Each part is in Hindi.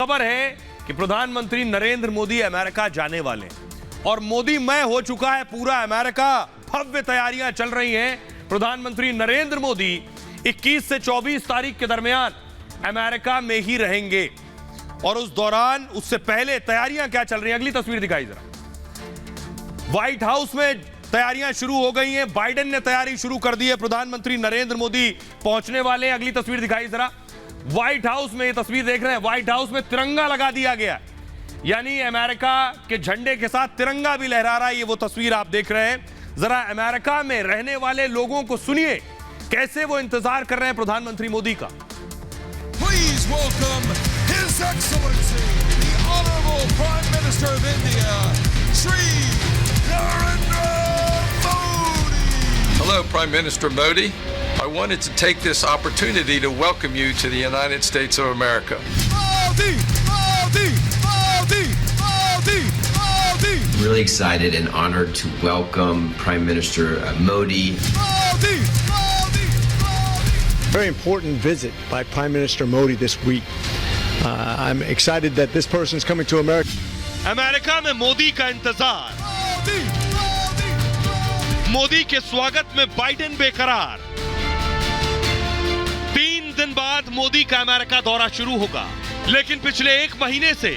खबर है कि प्रधानमंत्री नरेंद्र मोदी अमेरिका जाने वाले और मोदी मय हो चुका है पूरा अमेरिका। भव्य तैयारियां चल रही हैं। प्रधानमंत्री नरेंद्र मोदी 21 से 24 तारीख के दरमियान अमेरिका में ही रहेंगे और उस दौरान उससे पहले तैयारियां क्या चल रही हैं, अगली तस्वीर दिखाई जरा। व्हाइट हाउस में तैयारियां शुरू हो गई हैं। बाइडेन ने तैयारी शुरू कर दी है। प्रधानमंत्री नरेंद्र मोदी पहुंचने वाले हैं। अगली तस्वीर दिखाई जरा। व्हाइट हाउस में ये तस्वीर देख रहे हैं। व्हाइट हाउस में तिरंगा लगा दिया गया, यानी अमेरिका के झंडे के साथ तिरंगा भी लहरा रहा है। ये वो तस्वीर आप देख रहे हैं। जरा अमेरिका में रहने वाले लोगों को सुनिए कैसे वो इंतजार कर रहे हैं प्रधानमंत्री मोदी का। Please welcome His Excellency, the Honorable Prime Minister of India, Shri Narendra Modi. Hello, Prime Minister Modi. I wanted to take this opportunity to welcome you to the United States of America. Modi, Modi, Modi, Modi, Modi. Really excited and honored to welcome Prime Minister Modi. Modi, Modi, Modi. Very important visit by Prime Minister Modi this week. I'm excited that this person is coming to America. America में मोदी का इंतजार, Modi, Modi, Modi. मोदी के स्वागत में बाइडेन बेकरार। 3 दिन बाद मोदी का अमेरिका दौरा शुरू होगा, लेकिन पिछले 1 महीने से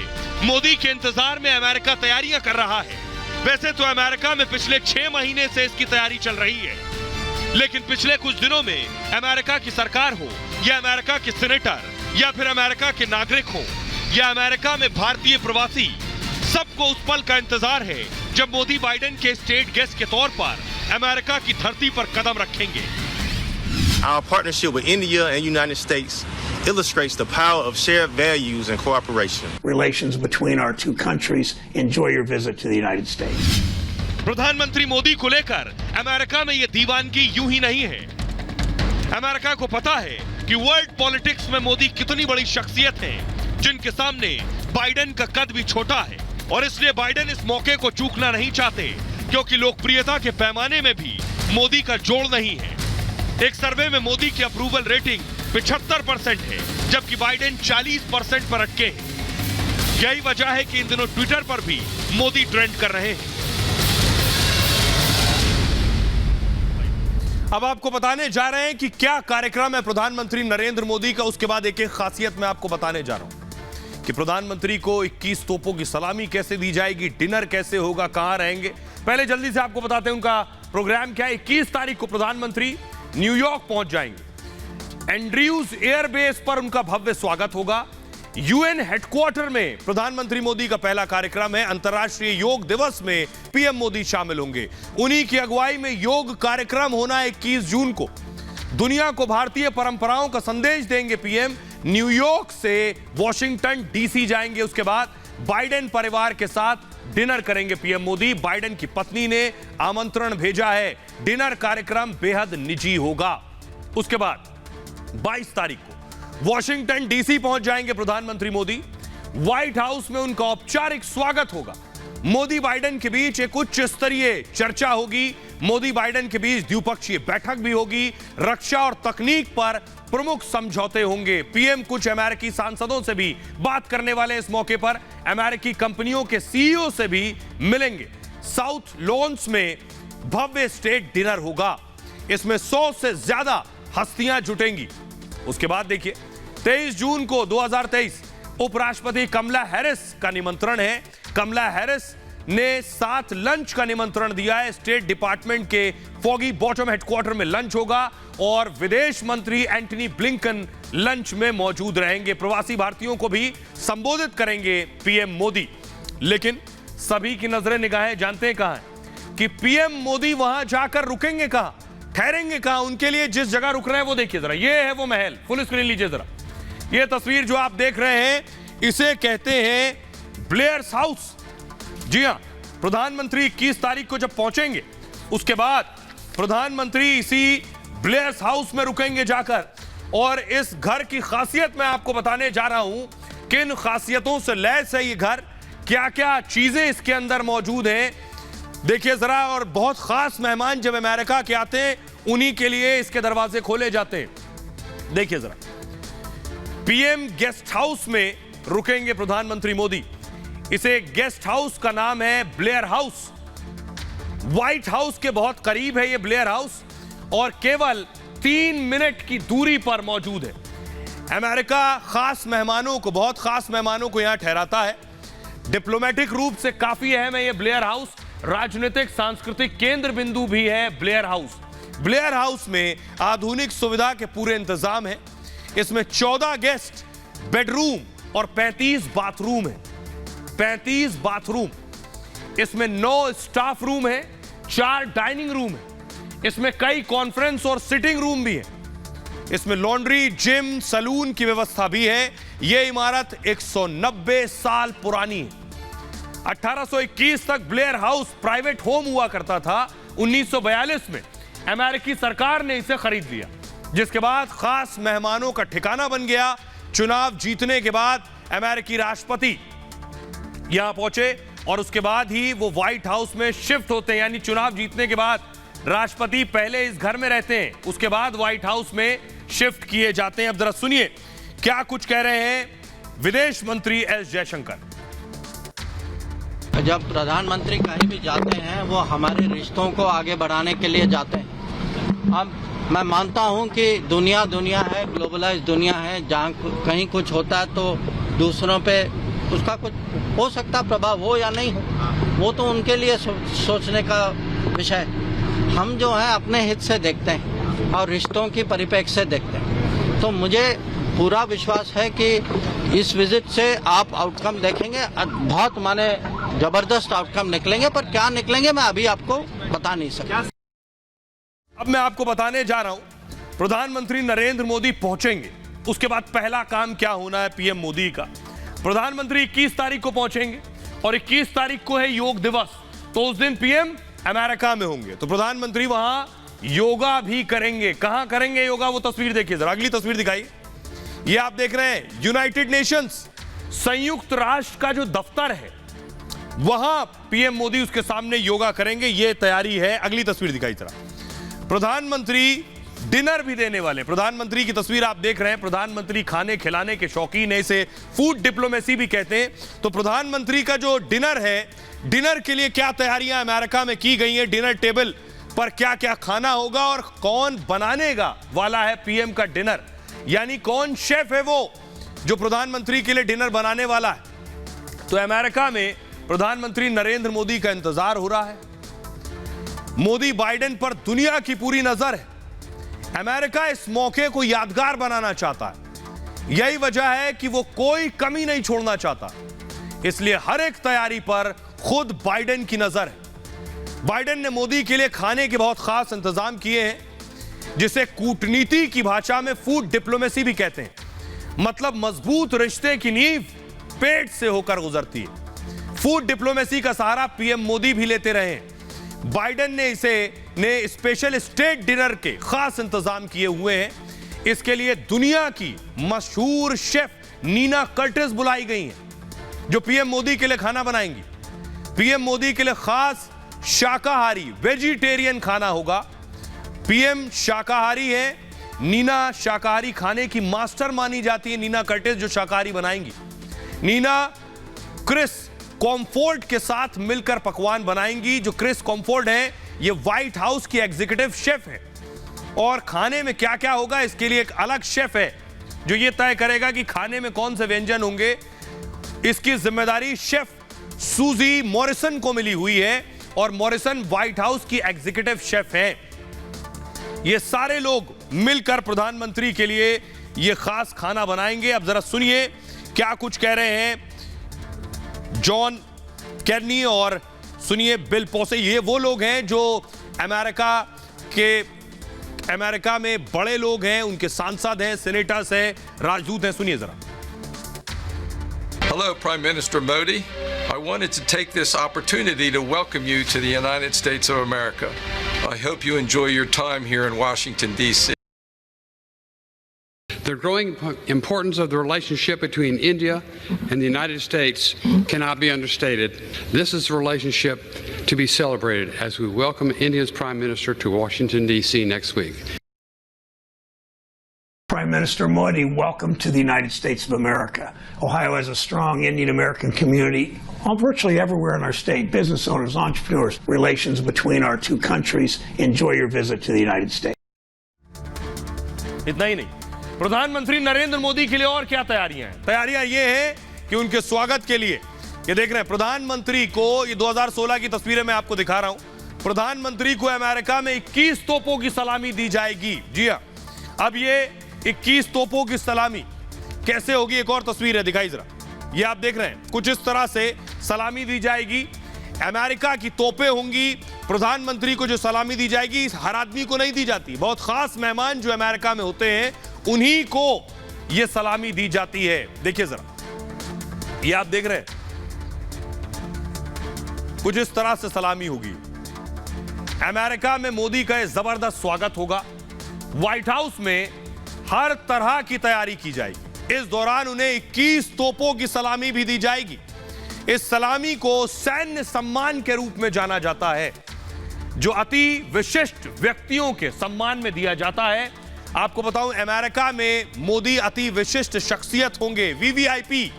मोदी के इंतजार में अमेरिका तैयारियां कर रहा है। वैसे तो अमेरिका में पिछले 6 महीने से इसकी तैयारी चल रही है, लेकिन पिछले कुछ दिनों में अमेरिका की सरकार हो या अमेरिका के सेनेटर या फिर अमेरिका के नागरिक हो या अमेरिका में भारतीय प्रवासी, सबको उस पल का इंतजार है जब मोदी बाइडेन के स्टेट गेस्ट के तौर पर अमेरिका की धरती पर कदम रखेंगे। Our partnership with India and United States illustrates the power of shared values and cooperation. Relations between our two countries. Enjoy your visit to the United States. प्रधानमंत्री मोदी को लेकर अमेरिका में यह दीवानगी यूं ही नहीं है। अमेरिका को पता है कि वर्ल्ड पॉलिटिक्स में मोदी कितनी बड़ी शख्सियत है, जिनके सामने बाइडेन का कद भी छोटा है, और इसलिए बाइडेन इस मौके को चूकना नहीं चाहते, क्योंकि लोकप्रियता के पैमाने में भी मोदी का जोड़ नहीं है। एक सर्वे में मोदी की अप्रूवल रेटिंग 75% है, जबकि बाइडेन 40% पर अटके हैं। यही वजह है कि इन दिनों ट्विटर पर भी मोदी ट्रेंड कर रहे हैं। अब आपको बताने जा रहे हैं कि क्या कार्यक्रम है प्रधानमंत्री नरेंद्र मोदी का। उसके बाद एक एक खासियत मैं आपको बताने जा रहा हूं कि प्रधानमंत्री को 21 तोपों की सलामी कैसे दी जाएगी, डिनर कैसे होगा, कहां रहेंगे। पहले जल्दी से आपको बताते हैं उनका प्रोग्राम क्या है। 21 तारीख को प्रधानमंत्री न्यूयॉर्क पहुंच जाएंगे। एंड्रयूज एयरबेस पर उनका भव्य स्वागत होगा। यूएन हेडक्वार्टर में प्रधानमंत्री मोदी का पहला कार्यक्रम है। अंतर्राष्ट्रीय योग दिवस में पीएम मोदी शामिल होंगे। उन्हीं की अगुवाई में योग कार्यक्रम होना है 21 जून को। दुनिया को भारतीय परंपराओं का संदेश देंगे पीएम। न्यूयॉर्क से वॉशिंगटन डीसी जाएंगे। उसके बाद बाइडेन परिवार के साथ डिनर करेंगे पीएम मोदी। बाइडेन की पत्नी ने आमंत्रण भेजा है। डिनर कार्यक्रम बेहद निजी होगा। उसके बाद 22 तारीख को वॉशिंगटन डीसी पहुंच जाएंगे प्रधानमंत्री मोदी। व्हाइट हाउस में उनका औपचारिक स्वागत होगा। मोदी बाइडेन के बीच एक उच्च स्तरीय चर्चा होगी। मोदी बाइडेन के बीच द्विपक्षीय बैठक भी होगी। रक्षा और तकनीक पर प्रमुख समझौते होंगे। पीएम कुछ अमेरिकी सांसदों से भी बात करने वाले इस मौके पर। अमेरिकी कंपनियों के सीईओ से भी मिलेंगे। साउथ लॉन्स में भव्य स्टेट डिनर होगा। इसमें 100 से ज्यादा हस्तियां जुटेंगी। उसके बाद देखिए 23 जून को 2023 उपराष्ट्रपति कमला हैरिस का निमंत्रण है। कमला हैरिस ने साथ लंच का निमंत्रण दिया है। स्टेट डिपार्टमेंट के फॉगी बॉटम हेडक्वार्टर में लंच होगा और विदेश मंत्री एंटनी ब्लिंकन लंच में मौजूद रहेंगे। प्रवासी भारतीयों को भी संबोधित करेंगे पीएम मोदी। लेकिन सभी की नजरें निगाहें जानते हैं कहां है कि पीएम मोदी वहां जाकर रुकेंगे कहां, ठहरेंगे कहां। उनके लिए जिस जगह रुक रहे हैं वो देखिए जरा। ये है वो महल। फुल स्क्रीन लीजिए जरा। ये तस्वीर जो आप देख रहे हैं इसे कहते हैं ब्लेयर्स हाउस। जी हां, प्रधानमंत्री 21 तारीख को जब पहुंचेंगे उसके बाद प्रधानमंत्री इसी ब्लेयर्स हाउस में रुकेंगे जाकर। और इस घर की खासियत मैं आपको बताने जा रहा हूं, किन खासियतों से लैस है ये घर, क्या क्या चीजें इसके अंदर मौजूद हैं, देखिए जरा। और बहुत खास मेहमान जब अमेरिका के आते हैं उन्हीं के लिए इसके दरवाजे खोले जाते हैं। देखिए जरा। पीएम गेस्ट हाउस में रुकेंगे प्रधानमंत्री मोदी। इसे गेस्ट हाउस का नाम है ब्लेयर हाउस। व्हाइट हाउस के बहुत करीब है यह ब्लेयर हाउस और केवल 3 मिनट की दूरी पर मौजूद है। अमेरिका खास मेहमानों को, बहुत खास मेहमानों को यहां ठहराता है। डिप्लोमेटिक रूप से काफी अहम है यह ब्लेयर हाउस। राजनीतिक सांस्कृतिक केंद्र बिंदु भी है ब्लेयर हाउस। ब्लेयर हाउस में आधुनिक सुविधा के पूरे इंतजाम है। इसमें 14 गेस्ट बेडरूम और 35 बाथरूम है। 35 बाथरूम। इसमें 9 स्टाफ रूम है, 4 डाइनिंग रूम है। इसमें कई कॉन्फ्रेंस और सिटिंग रूम भी है। इसमें लॉन्ड्री, जिम, सलून की व्यवस्था भी है। यह इमारत 190 साल पुरानी है। 1821 तक ब्लेयर हाउस प्राइवेट होम हुआ करता था। 1942 में अमेरिकी सरकार ने इसे खरीद लिया, जिसके बाद खास मेहमानों का ठिकाना बन गया। चुनाव जीतने के बाद अमेरिकी राष्ट्रपति यहां पहुंचे और उसके बाद ही वो व्हाइट हाउस में शिफ्ट होते हैं। यानी चुनाव जीतने के बाद राष्ट्रपति पहले इस घर में रहते हैं, उसके बाद व्हाइट हाउस में शिफ्ट किए जाते हैं। अब जरा सुनिए क्या कुछ कह रहे हैं विदेश मंत्री एस जयशंकर। जब प्रधानमंत्री कहीं भी जाते हैं वो हमारे रिश्तों को आगे बढ़ाने के लिए जाते हैं। अब मैं मानता हूं कि दुनिया है, ग्लोबलाइज दुनिया है, जहां कहीं कुछ होता है तो दूसरों पे उसका कुछ हो सकता प्रभाव हो या नहीं हो, वो तो उनके लिए सोचने का विषय है। हम जो है अपने हित से देखते हैं और रिश्तों की परिप्रेक्ष्य से देखते हैं। तो मुझे पूरा विश्वास है कि इस विजिट से आप आउटकम देखेंगे, बहुत माने जबरदस्त आउटकम निकलेंगे, पर क्या निकलेंगे मैं अभी आपको बता नहीं सकता। अब मैं आपको बताने जा रहा हूं प्रधानमंत्री नरेंद्र मोदी पहुंचेंगे, उसके बाद पहला काम क्या होना है पीएम मोदी का। प्रधानमंत्री 21 तारीख को पहुंचेंगे और 21 तारीख को है योग दिवस, तो उस दिन पीएम अमेरिका में होंगे, तो प्रधानमंत्री वहां योगा भी करेंगे। कहां करेंगे योगा, वो तस्वीर देखिए जरा, अगली तस्वीर दिखाइए। ये आप देख रहे हैं यूनाइटेड नेशंस, संयुक्त राष्ट्र का जो दफ्तर है, वहां पीएम मोदी उसके सामने योगा करेंगे। ये तैयारी है। अगली तस्वीर दिखाई जरा। प्रधानमंत्री डिनर भी देने वाले। प्रधानमंत्री की तस्वीर आप देख रहे हैं। प्रधानमंत्री खाने खिलाने के शौकीन है, इसे फूड डिप्लोमेसी भी कहते हैं। तो प्रधानमंत्री का जो डिनर है, डिनर के लिए क्या तैयारियां अमेरिका में की गई हैं, डिनर टेबल पर क्या क्या खाना होगा और कौन बनाने वाला है पीएम का डिनर, यानी कौन शेफ है वो जो प्रधानमंत्री के लिए डिनर बनाने वाला है। तो अमेरिका में प्रधानमंत्री नरेंद्र मोदी का इंतजार हो रहा है। मोदी बाइडेन पर दुनिया की पूरी नजर है। अमेरिका इस मौके को यादगार बनाना चाहता है। यही वजह है कि वो कोई कमी नहीं छोड़ना चाहता, इसलिए हर एक तैयारी पर खुद बाइडेन की नजर है। बाइडेन ने मोदी के लिए खाने के बहुत खास इंतजाम किए हैं, जिसे कूटनीति की भाषा में फूड डिप्लोमेसी भी कहते हैं। मतलब मजबूत रिश्ते की नींव पेट से होकर गुजरती है। फूड डिप्लोमेसी का सहारा पीएम मोदी भी लेते रहे। बाइडेन ने स्पेशल स्टेट डिनर के खास इंतजाम किए हुए हैं। इसके लिए दुनिया की मशहूर शेफ नीना कर्टिस बुलाई गई हैं, जो पीएम मोदी के लिए खाना बनाएंगी। पीएम मोदी के लिए खास शाकाहारी वेजिटेरियन खाना होगा। पीएम शाकाहारी है, नीना शाकाहारी खाने की मास्टर मानी जाती है। नीना कर्टिस जो शाकाहारी बनाएंगी। नीना क्रिस कॉम्फोर्ट के साथ मिलकर पकवान बनाएंगी। जो क्रिस कॉम्फोर्ट है, ये व्हाइट हाउस की एग्जीक्यूटिव शेफ है। और खाने में क्या क्या होगा, इसके लिए एक अलग शेफ है जो ये तय करेगा कि खाने में कौन से व्यंजन होंगे। इसकी जिम्मेदारी शेफ सूजी मॉरिसन को मिली हुई है और मॉरिसन व्हाइट हाउस की एग्जीक्यूटिव शेफ है। ये सारे लोग मिलकर प्रधानमंत्री के लिए ये खास खाना बनाएंगे। अब जरा सुनिए क्या कुछ कह रहे हैं जॉन केर्नी और सुनिए बिल पोसे। ये वो लोग हैं जो अमेरिका में बड़े लोग हैं, उनके सांसद हैं, सेनेटर्स हैं, राजदूत हैं। सुनिए जरा। Hello, Prime Minister Modi. I wanted to take this opportunity to welcome you to the United States of America. I hope you enjoy your time here in Washington, D.C. The growing importance of the relationship between India and the United States cannot be understated. This is a relationship to be celebrated as we welcome India's Prime Minister to Washington, D.C. next week. Prime Minister Modi, welcome to the United States of America. Ohio has a strong Indian American community virtually everywhere in our state. Business owners, entrepreneurs, relations between our two countries. Enjoy your visit to the United States. इतना ही नहीं, प्रधानमंत्री नरेंद्र मोदी के लिए और क्या तैयारियां हैं? तैयारियां ये हैं कि उनके स्वागत के लिए, ये देख रहे हैं प्रधानमंत्री को, ये 2016 की तस्वीरें मैं आपको दिखा रहा हूं, प्रधानमंत्री को अमेरिका में 21 तोपों की सलामी दी जाएगी। जी हां, अब ये 21 तोपों की सलामी कैसे होगी, एक और तस्वीर है, दिखाई जरा। ये आप देख रहे हैं, कुछ इस तरह से सलामी दी जाएगी। अमेरिका की तोपें होंगी, प्रधानमंत्री को जो सलामी दी जाएगी हर आदमी को नहीं दी जाती, बहुत खास मेहमान जो अमेरिका में होते हैं उन्हीं को यह सलामी दी जाती है। देखिए जरा, ये आप देख रहे हैं, कुछ इस तरह से सलामी होगी। अमेरिका में मोदी का जबरदस्त स्वागत होगा। व्हाइट हाउस में हर तरह की तैयारी की जाएगी। इस दौरान उन्हें 21 तोपों की सलामी भी दी जाएगी। इस सलामी को सैन्य सम्मान के रूप में जाना जाता है, जो अति विशिष्ट व्यक्तियों के सम्मान में दिया जाता है। आपको बताऊं, अमेरिका में मोदी अति विशिष्ट शख्सियत होंगे, वीवीआईपी,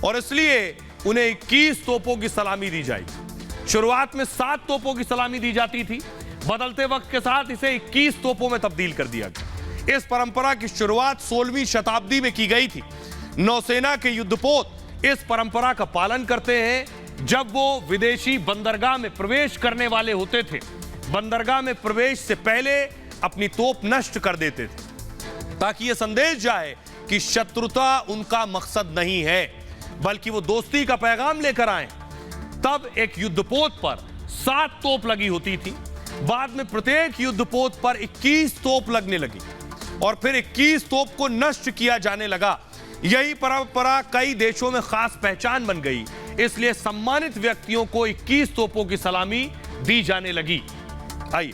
और इसलिए उन्हें 21 तोपों की सलामी दी जाएगी। शुरुआत में 7 तोपों की सलामी दी जाती थी, बदलते वक्त के साथ इसे 21 तोपों में तब्दील कर दिया गया। इस परंपरा की शुरुआत 16वीं शताब्दी में की गई थी। नौसेना के युद्धपोत इस परंपरा का पालन करते हैं। जब वो विदेशी बंदरगाह में प्रवेश करने वाले होते थे, बंदरगाह में प्रवेश से पहले अपनी तोप नष्ट कर देते थे, ताकि यह संदेश जाए कि शत्रुता उनका मकसद नहीं है, बल्कि वो दोस्ती का पैगाम लेकर आए। तब एक युद्धपोत पर 7 तोप लगी होती थी, बाद में प्रत्येक युद्धपोत पर 21 तोप लगने लगी और फिर 21 तोप को नष्ट किया जाने लगा। यही परंपरा कई देशों में खास पहचान बन गई, इसलिए सम्मानित व्यक्तियों को 21 तोपों की सलामी दी जाने लगी। आइए,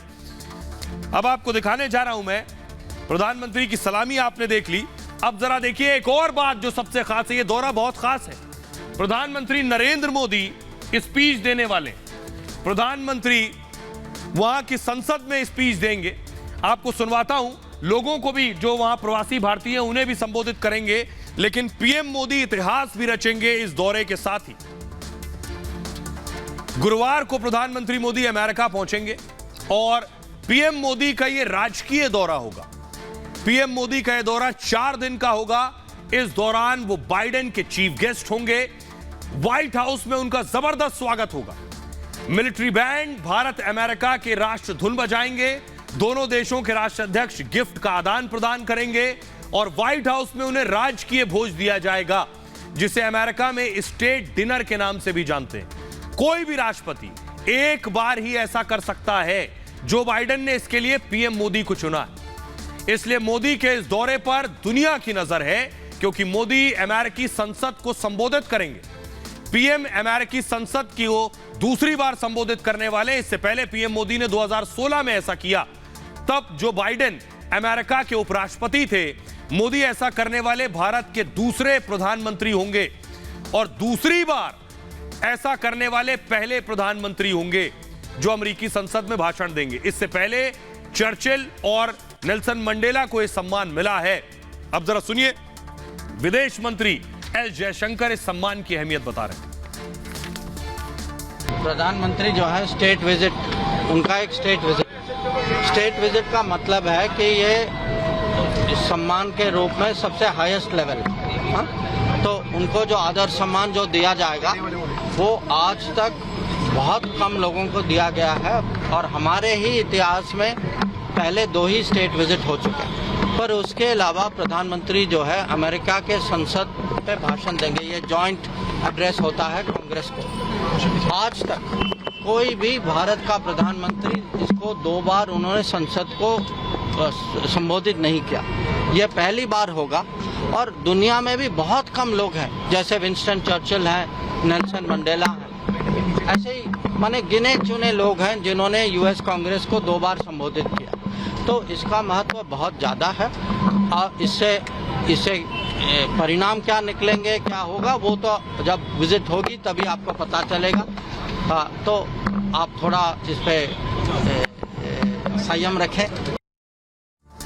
अब आपको दिखाने जा रहा हूं मैं, प्रधानमंत्री की सलामी आपने देख ली। अब जरा देखिए एक और बात जो सबसे खास है, ये दौरा बहुत खास है। प्रधानमंत्री नरेंद्र मोदी स्पीच देने वाले, प्रधानमंत्री वहां की संसद में स्पीच देंगे। आपको सुनवाता हूं, लोगों को भी जो वहां प्रवासी भारतीय हैं उन्हें भी संबोधित करेंगे, लेकिन पीएम मोदी इतिहास भी रचेंगे इस दौरे के साथ ही। गुरुवार को प्रधानमंत्री मोदी अमेरिका पहुंचेंगे और पीएम मोदी का यह राजकीय दौरा होगा। पीएम मोदी का यह दौरा 4 दिन का होगा। इस दौरान वो बाइडेन के चीफ गेस्ट होंगे। व्हाइट हाउस में उनका जबरदस्त स्वागत होगा। मिलिट्री बैंड भारत अमेरिका के राष्ट्र धुन बजाएंगे। दोनों देशों के राष्ट्राध्यक्ष गिफ्ट का आदान प्रदान करेंगे और व्हाइट हाउस में उन्हें राजकीय भोज दिया जाएगा, जिसे अमेरिका में स्टेट डिनर के नाम से भी जानते हैं। कोई भी राष्ट्रपति एक बार ही ऐसा कर सकता है। जो बाइडेन ने इसके लिए पीएम मोदी को चुना है, इसलिए मोदी के इस दौरे पर दुनिया की नजर है, क्योंकि मोदी अमेरिकी संसद को संबोधित करेंगे। पीएम अमेरिकी संसद की वो दूसरी बार संबोधित करने वाले। इससे पहले पीएम मोदी ने 2016 में ऐसा किया, तब जो बाइडेन अमेरिका के उपराष्ट्रपति थे। मोदी ऐसा करने वाले भारत के दूसरे प्रधानमंत्री होंगे और दूसरी बार ऐसा करने वाले पहले प्रधानमंत्री होंगे जो अमेरिकी संसद में भाषण देंगे। इससे पहले चर्चिल और नेल्सन मंडेला को यह सम्मान मिला है। अब जरा सुनिए, विदेश मंत्री एस जयशंकर इस सम्मान की अहमियत बता रहे हैं। प्रधानमंत्री जो है स्टेट विजिट, उनका एक स्टेट विजिट का मतलब है कि ये सम्मान के रूप में सबसे हाईएस्ट लेवल, तो उनको जो आदर सम्मान जो दिया जाएगा वो आज तक बहुत कम लोगों को दिया गया है और हमारे ही इतिहास में पहले 2 ही स्टेट विजिट हो चुके हैं। पर उसके अलावा प्रधानमंत्री जो है अमेरिका के संसद पे भाषण देंगे। ये जॉइंट एड्रेस होता है कांग्रेस को। आज तक कोई भी भारत का प्रधानमंत्री इसको 2 बार उन्होंने संसद को संबोधित नहीं किया। ये पहली बार होगा और दुनिया में भी बहुत कम लोग हैं, जैसे विंस्टन चर्चिल हैं, नेल्सन मंडेला हैं, ऐसे ही माने गिने चुने लोग हैं जिन्होंने यूएस कांग्रेस को 2 बार संबोधित किया। तो इसका महत्व बहुत ज़्यादा है और इससे परिणाम क्या निकलेंगे, क्या होगा, वो तो जब विजिट होगी तभी आपको पता चलेगा। तो आप थोड़ा इस पे संयम रखें।